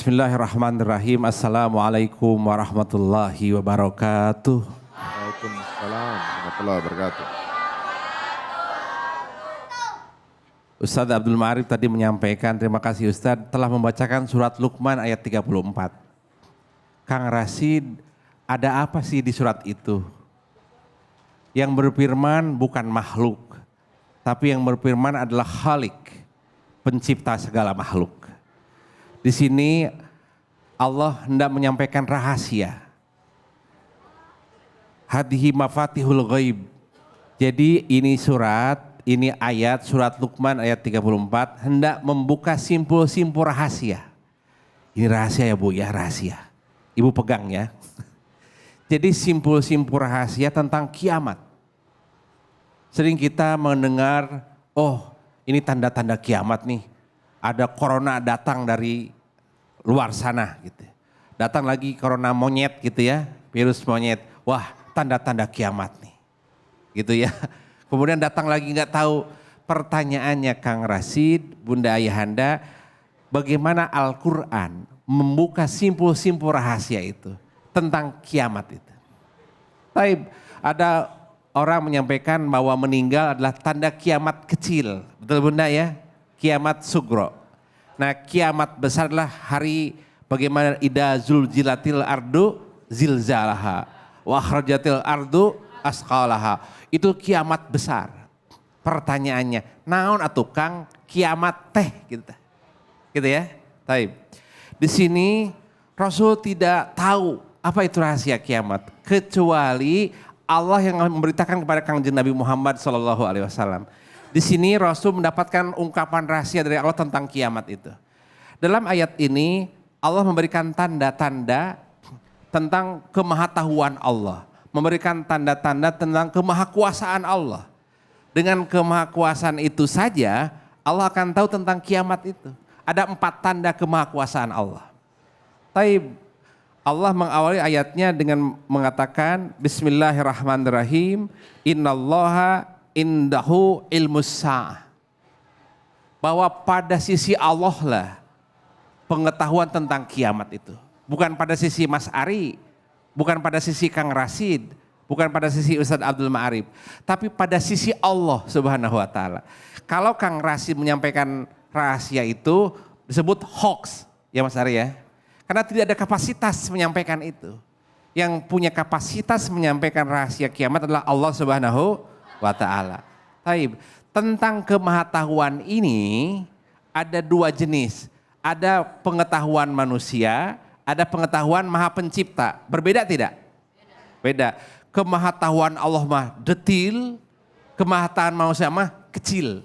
Bismillahirrahmanirrahim. Assalamualaikum warahmatullahi wabarakatuh. Waalaikumsalam warahmatullahi wabarakatuh. Ustadz Abdul Ma'arif tadi menyampaikan, terima kasih Ustadz, telah membacakan surat Luqman ayat 34. Kang Rasid, ada apa sih di surat itu? Yang berfirman bukan makhluk, tapi yang berfirman adalah Khalik, pencipta segala makhluk. Di sini Allah hendak menyampaikan rahasia. Hadhihi mafatihul ghaib. Jadi ini surat, ini ayat surat Luqman ayat 34 hendak membuka simpul-simpul rahasia. Ini rahasia ya Bu ya, rahasia. Ibu pegang ya. Jadi simpul-simpul rahasia tentang kiamat. Sering kita mendengar, oh ini tanda-tanda kiamat nih. Ada corona datang dari luar sana gitu. Datang lagi corona monyet gitu ya, virus monyet. Wah, tanda-tanda kiamat nih. Gitu ya. Kemudian datang lagi nggak tahu. Pertanyaannya Kang Rasid, Bunda Ayahanda, bagaimana Al-Qur'an membuka simpul-simpul rahasia itu tentang kiamat itu. Taib, ada orang menyampaikan bahwa meninggal adalah tanda kiamat kecil. Betul Bunda ya? Kiamat sugro. Nah kiamat besar adalah hari bagaimana ida zulzilatil ardu zilzalaha wa akhrajatil ardu asqalaha. Itu kiamat besar. Pertanyaannya, naon atuh Kang kiamat teh gitu. Gitu ya. Taib. Di sini Rasul tidak tahu apa itu rahasia kiamat kecuali Allah yang memberitakan kepada Kangjeng Nabi Muhammad SAW. Di sini Rasul mendapatkan ungkapan rahasia dari Allah tentang kiamat itu. Dalam ayat ini Allah memberikan tanda-tanda tentang kemahatauan Allah. Memberikan tanda-tanda tentang kemahakuasaan Allah. Dengan kemahakuasaan itu saja Allah akan tahu tentang kiamat itu. Ada 4 tanda kemahakuasaan Allah. Taib, Allah mengawali ayatnya dengan mengatakan Bismillahirrahmanirrahim. Innallaha indahu ilmus sa'ah. Bahwa pada sisi Allah lah pengetahuan tentang kiamat itu. Bukan pada sisi Mas Ari, bukan pada sisi Kang Rasid, bukan pada sisi Ustadz Abdul Ma'arif. Tapi pada sisi Allah Subhanahu wa ta'ala. Kalau Kang Rasid menyampaikan rahasia itu disebut hoax. Ya Mas Ari ya. Karena tidak ada kapasitas menyampaikan itu. Yang punya kapasitas menyampaikan rahasia kiamat adalah Allah Subhanahu wa ta'ala. Taib. Tentang kemahatauan ini ada 2 jenis. Ada pengetahuan manusia, ada pengetahuan maha pencipta. Berbeda tidak? Beda. Kemahatauan Allah mah detil, kemahatauan manusia mah kecil.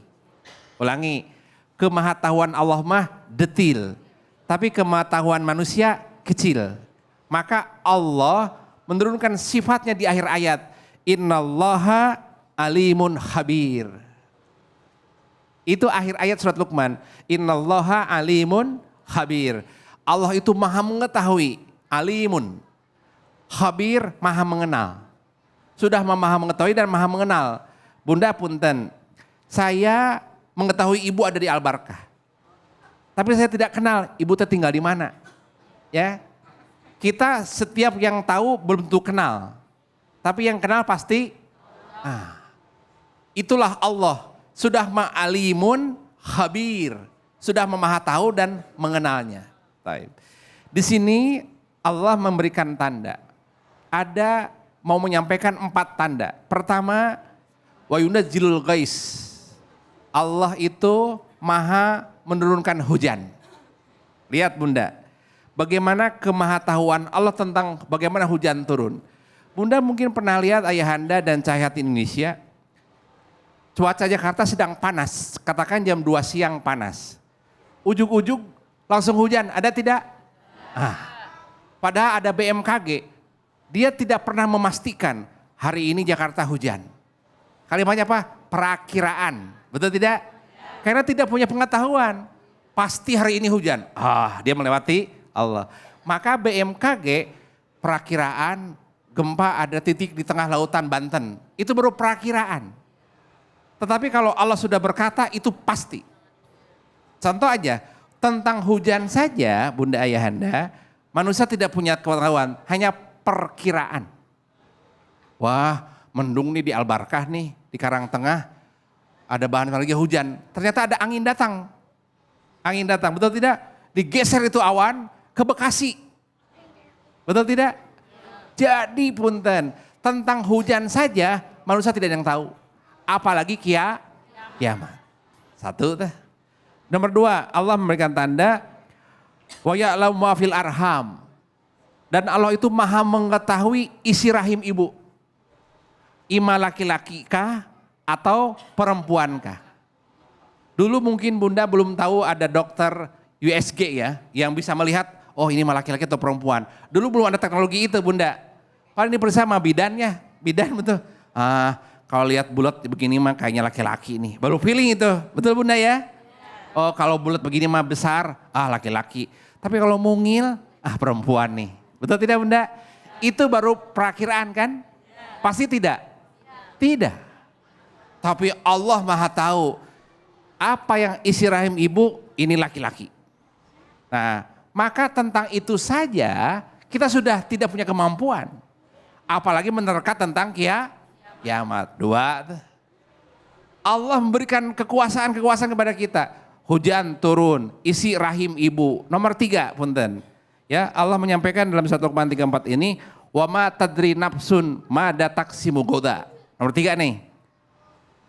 Ulangi, kemahatauan Allah mah detil, tapi kemahatauan manusia kecil. Maka Allah menurunkan sifatnya di akhir ayat. Innallaha alimun khabir. Itu akhir ayat surat Luqman. Innallaha alimun khabir. Allah itu maha mengetahui. Alimun. Khabir maha mengenal. Sudah maha mengetahui dan maha mengenal. Bunda punten. Saya mengetahui ibu ada di Al-Barkah. Tapi saya tidak kenal ibu tinggal di mana. Ya. Kita setiap yang tahu belum tentu kenal. Tapi yang kenal pasti itulah Allah. Sudah ma'alimun khabir. Sudah memaha tahu dan mengenalnya. Taib. Di sini Allah memberikan tanda. Ada mau menyampaikan 4 tanda. Pertama, wa yunazzilul ghais. Allah itu maha menurunkan hujan. Lihat Bunda. Bagaimana kemahatauan Allah tentang bagaimana hujan turun. Bunda mungkin pernah lihat Ayahanda dan Cahaya Hati Indonesia. Cuaca Jakarta sedang panas, katakan jam 2 siang panas. Ujug-ujug langsung hujan, ada tidak? Padahal ada BMKG, dia tidak pernah memastikan hari ini Jakarta hujan. Kalimatnya apa? Perakiraan, betul tidak? Karena tidak punya pengetahuan, pasti hari ini hujan. Dia melewati Allah. Maka BMKG perakiraan gempa ada titik di tengah lautan Banten, itu baru perakiraan. Tetapi kalau Allah sudah berkata itu pasti. Contoh aja, Tentang hujan saja, Bunda Ayahanda, manusia tidak punya pengetahuan, hanya perkiraan. Wah, mendung nih di Al-Barkah nih, di Karangtengah, ada bahan lagi hujan. Ternyata ada angin datang. Angin datang, betul tidak? Digeser itu awan ke Bekasi. Betul tidak? Jadi punten, tentang hujan saja manusia tidak ada yang tahu. Apalagi kiamat. Satu teh. Nomor 2, Allah memberikan tanda wa ya'lamu ma fil arham. Dan Allah itu maha mengetahui isi rahim ibu. Ima laki-laki kah atau perempuan kah? Dulu mungkin Bunda belum tahu ada dokter USG ya yang bisa melihat oh ini mah laki-laki atau perempuan. Dulu belum ada teknologi itu Bunda. Kalau ini bersama bidannya, bidan betul. Kalau lihat bulat begini mah kayaknya laki-laki nih. Baru feeling itu, betul Bunda ya? Oh kalau bulat begini mah besar, laki-laki. Tapi kalau mungil, perempuan nih. Betul tidak Bunda? Itu baru perakiraan kan? Pasti tidak? Tidak. Tapi Allah maha tahu apa yang isi rahim ibu ini laki-laki. Nah maka tentang itu saja kita sudah tidak punya kemampuan. Apalagi menerka tentang kiamat. 2, Allah memberikan kekuasaan kepada kita. Hujan turun, isi rahim ibu. Nomor 3, punten. Ya, Allah menyampaikan dalam surat Luqman 34 ini, wa ma tadri nafsun mada taksimu goda. Nomor 3 nih.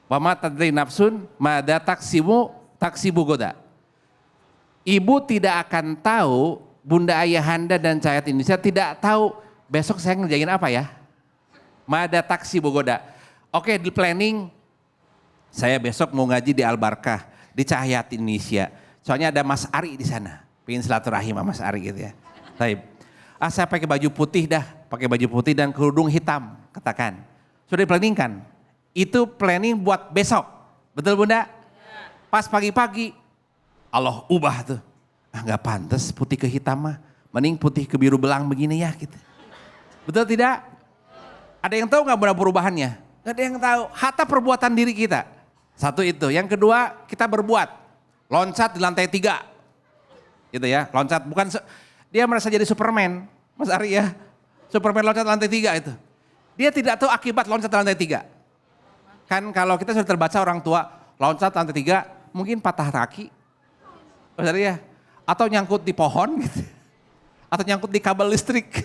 Wa ma tadri nafsun mada taksimu goda. Ibu tidak akan tahu, Bunda Ayahanda dan Cahaya Indonesia tidak tahu besok saya ngerjain apa ya. Mada taksimu goda. Oke, di planning saya besok mau ngaji di Al-Barkah. Di Cahaya Indonesia. Soalnya ada Mas Ari di sana. Pengen silaturahim sama Mas Ari gitu ya. Baik. Saya pakai baju putih dah. Pakai baju putih dan kerudung hitam. Katakan. Sudah diplaningkan. Itu planning buat besok. Betul Bunda? Pas pagi-pagi. Allah ubah tuh. Gak pantas putih ke hitam mah. Mending putih ke biru belang begini ya gitu. Betul tidak? Ada yang tahu gak Bunda perubahannya? Gak ada yang tahu. Hatta perbuatan diri kita. Satu itu. Yang kedua kita berbuat. Loncat di lantai 3. Gitu ya. Loncat bukan. Dia merasa jadi Superman. Mas Ari ya. Superman loncat di lantai 3 itu. Dia tidak tahu akibat loncat di lantai 3. Kan kalau kita sudah terbaca orang tua. Loncat di lantai 3. Mungkin patah kaki. Mas Ari ya. Atau nyangkut di pohon gitu. Atau nyangkut di kabel listrik.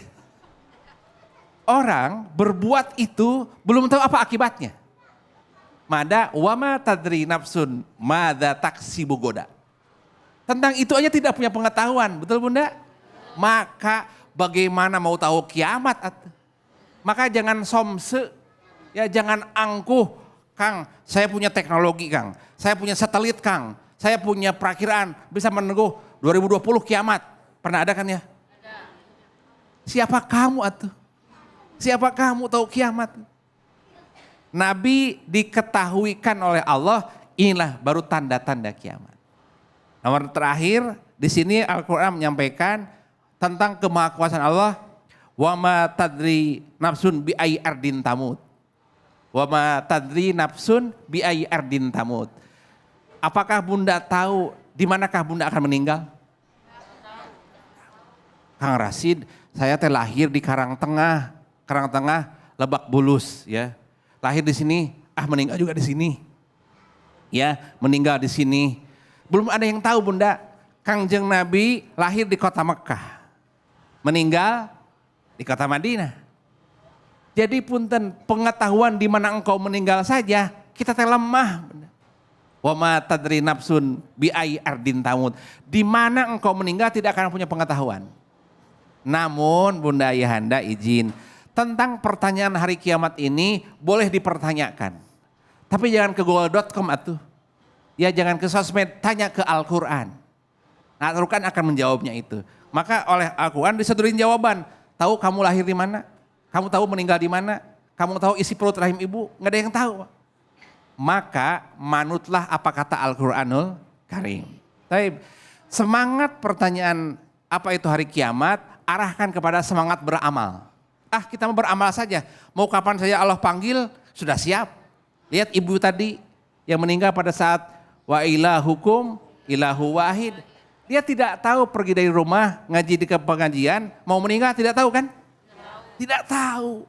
Orang berbuat itu belum tahu apa akibatnya. Mada wama tadri nafsun mada taksibu goda. Tentang itu aja tidak punya pengetahuan, betul Bunda? Maka bagaimana mau tahu kiamat? Maka jangan somse, ya jangan angkuh. Kang, saya punya teknologi Kang, saya punya satelit Kang, saya punya perakiraan bisa meneguh 2020 kiamat. Pernah ada kan ya? Ada. Siapa kamu atuh? Siapa kamu tahu kiamat? Nabi diketahuikan oleh Allah, inilah baru tanda-tanda kiamat. Nomor terakhir, di sini Al-Quran menyampaikan tentang kemahakuasaan Allah. Wa ma tadri nafsun bi ayyi ardin tamut. Wa ma tadri nafsun bi ayyi ardin tamut. Apakah Bunda tahu di manakah Bunda akan meninggal? Kang Rasid, saya lahir di Karangtengah, Lebak Bulus ya. Lahir di sini, meninggal juga di sini. Ya, meninggal di sini. Belum ada yang tahu Bunda, Kangjeng Nabi lahir di kota Mekah. Meninggal di kota Madinah. Jadi punten pengetahuan di mana engkau meninggal saja, kita lemah. Wa ma tadri nafsun bi ayyi ardin tamut. Di mana engkau meninggal tidak akan punya pengetahuan. Namun Bunda Ayahanda izin, tentang pertanyaan hari kiamat ini boleh dipertanyakan. Tapi jangan ke google.com atuh. Ya jangan ke sosmed, tanya ke Al-Quran. Nah Al-Quran akan menjawabnya itu. Maka oleh Al-Quran disedurin jawaban. Tahu kamu lahir di mana? Kamu tahu meninggal di mana? Kamu tahu isi perut rahim ibu? Nggak ada yang tahu. Maka manutlah apa kata Al-Quranul Karim. Tapi semangat pertanyaan apa itu hari kiamat, arahkan kepada semangat beramal. Kita mau beramal saja. Mau kapan saja Allah panggil, sudah siap. Lihat ibu tadi yang meninggal pada saat wa ilahukum ilahu wahid. Dia tidak tahu pergi dari rumah, ngaji di pengajian, mau meninggal tidak tahu kan? Tidak tahu.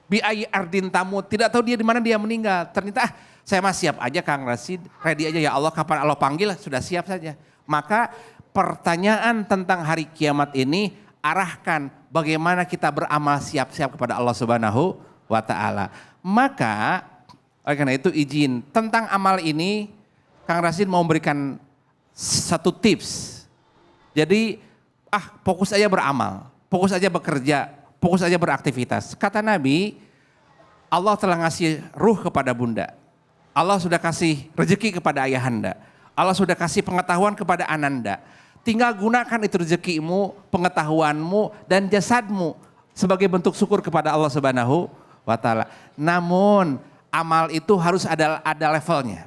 Bi'ai ardin tamu, tidak tahu dia di mana dia meninggal. Ternyata saya mah siap aja Kang Rasid, ready aja ya Allah, kapan Allah panggil sudah siap saja. Maka pertanyaan tentang hari kiamat ini arahkan bagaimana kita beramal siap-siap kepada Allah Subhanahu wa taala. Maka oleh karena itu izin tentang amal ini Kang Rasid mau memberikan satu tips. Jadi fokus aja beramal, fokus aja bekerja, fokus aja beraktivitas. Kata Nabi, Allah telah ngasih ruh kepada bunda. Allah sudah kasih rezeki kepada ayahanda. Allah sudah kasih pengetahuan kepada ananda. Tinggal gunakan itu rezekimu, pengetahuanmu dan jasadmu sebagai bentuk syukur kepada Allah Subhanahu wa taala. Namun amal itu harus ada levelnya.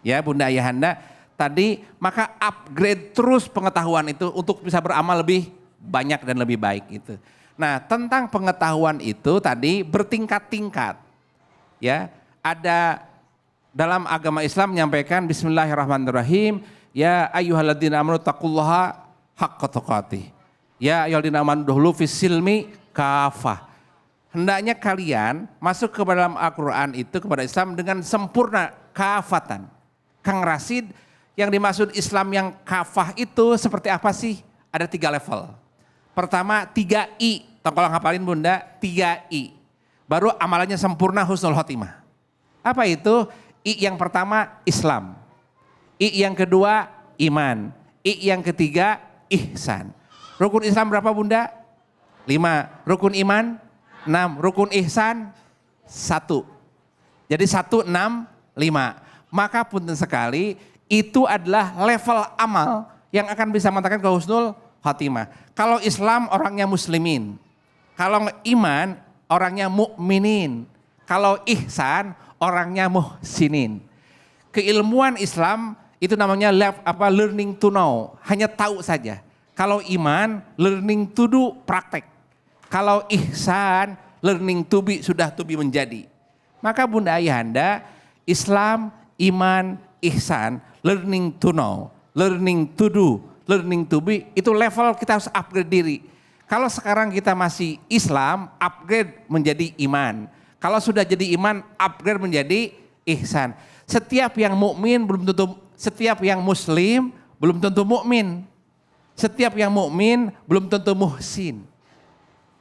Ya bunda ayahanda, tadi maka upgrade terus pengetahuan itu untuk bisa beramal lebih banyak dan lebih baik itu. Nah, tentang pengetahuan itu tadi bertingkat-tingkat. Ya, ada dalam agama Islam menyampaikan bismillahirrahmanirrahim, ya ayyuhalladzina amanu taqullaha haqqa tuqatih. Ya ayyuhalladzina amanu dukhulu fis silmi kafah. Hendaknya kalian masuk ke dalam Al-Qur'an itu kepada Islam dengan sempurna kafatan. Kang Rasid, yang dimaksud Islam yang kafah itu seperti apa sih? Ada 3 level. Pertama 3I, tolong hafalin bunda, 3I. Baru amalannya sempurna husnul khotimah. Apa itu? I yang pertama Islam. I yang kedua iman. I yang ketiga ihsan. Rukun Islam berapa bunda? 5. Rukun iman? 6. Rukun ihsan? 1. Jadi 1, 6, 5. Maka punten sekali, itu adalah level amal yang akan bisa mengantarkan ke husnul khotimah. Kalau Islam orangnya muslimin, kalau iman orangnya mukminin, kalau ihsan orangnya muhsinin. Keilmuan Islam itu namanya learning to know, hanya tahu saja. Kalau iman learning to do, praktek. Kalau ihsan learning to be, sudah to be menjadi. Maka bunda ayahanda, Islam, iman, ihsan, learning to know, learning to do, learning to be, itu level kita harus upgrade diri. Kalau sekarang kita masih Islam, upgrade menjadi iman. Kalau sudah jadi iman, upgrade menjadi ihsan. Setiap yang mukmin belum tentu, setiap yang muslim belum tentu mukmin. Setiap yang mukmin belum tentu muhsin.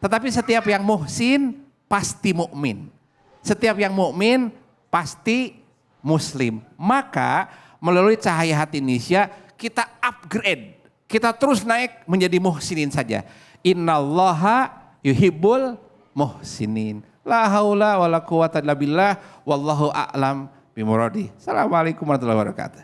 Tetapi setiap yang muhsin pasti mukmin. Setiap yang mukmin pasti muslim. Maka melalui Cahaya Hati Indonesia kita upgrade, kita terus naik menjadi muhsinin saja. Innallaha yuhibbul muhsinin. La haula wala quwata illa billah wallahu a'lam bimuradi. Assalamualaikum warahmatullahi wabarakatuh.